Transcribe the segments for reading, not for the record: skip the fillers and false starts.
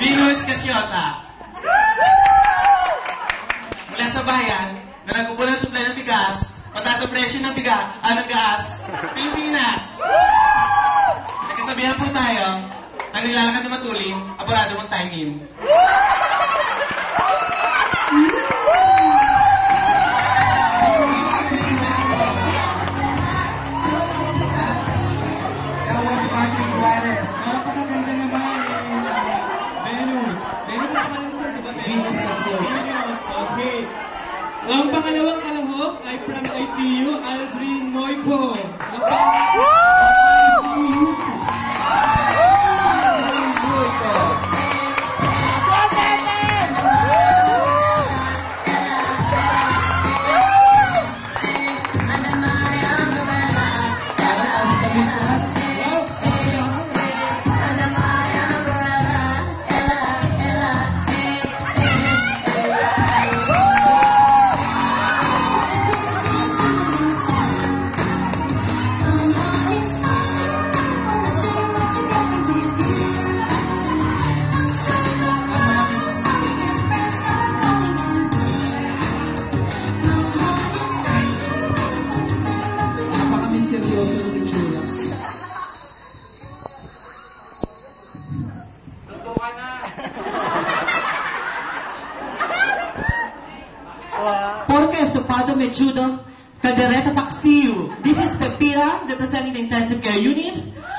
Venus Gaseosa. Mula sa bayan, na nagkukuha ng supply ng bigas, mataas ang presyo ng bigas, ng gas, Pilipinas. Kasabihan po tayo, ang naglalakad na matulin, aborado mong time in. Ang pangalawang kalahok ay from IPU, Aldrin Moico. Porque estupado mechudo, Cadereta Paxiu. This is Pepira, representing the Intensive Care Unit.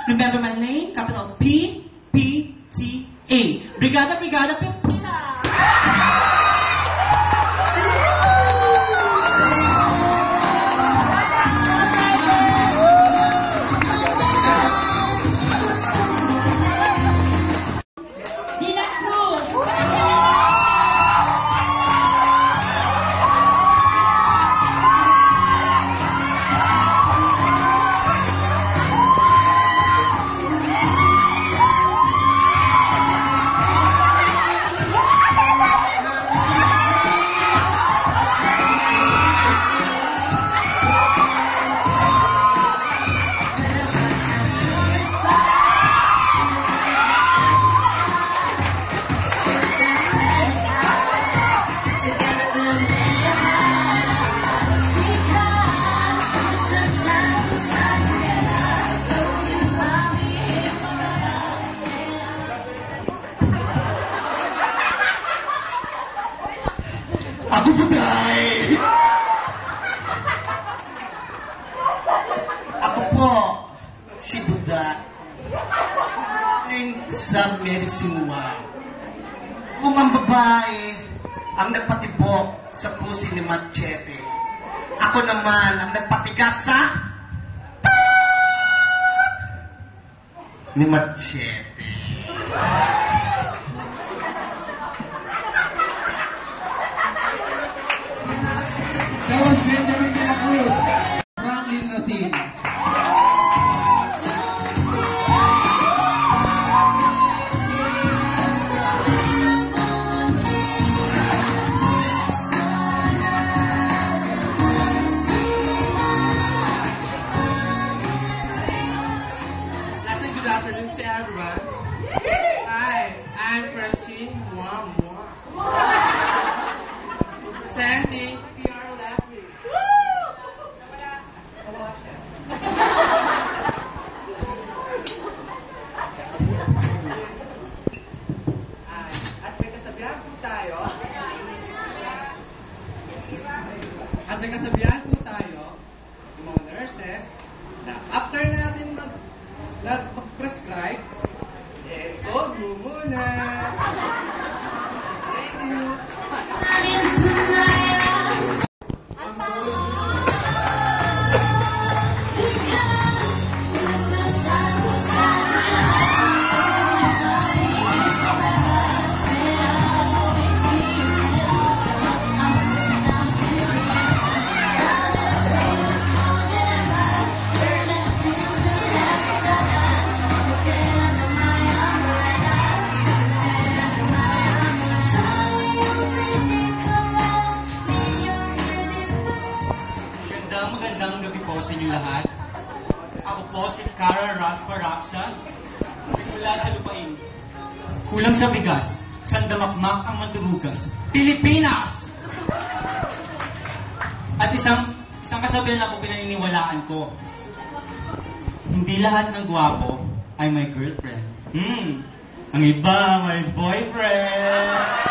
Remember my name, capital P-P-T-A. Brigada, Brigada, Pepira. Ako Buday! Ako po, si Buda. Sa medicine one. Kung ang babae ang nagpatibok sa pusi ni Machete, ako naman ang nagpatigas sa ni Machete. That was Benjamin de la Cruz. Franklin Racine. Good afternoon to everyone. Hi, I'm Francine Mwah. Presenting PR Lefty. At may kasabihan po tayo. Yung mga nurses, na after natin mag-prescribe, go muna. Thank you. Magandang gabi po sa inyo lahat. Ako po si Cara Raspa Raksa, mula sa lupain. Kulang sa bigas, sandamakmak ang mandurugas. Pilipinas! At isang kasabihan ako pinaniniwalaan ko. Hindi lahat ng gwapo ay may girlfriend. Ang iba may boyfriend.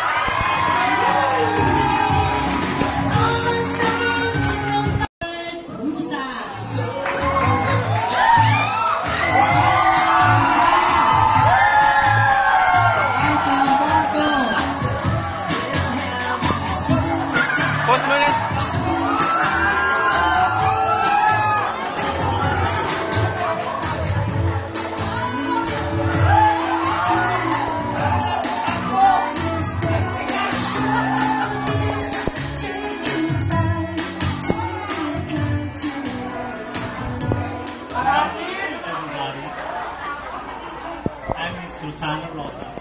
I'm Miss Susana Rosas,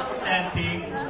presenting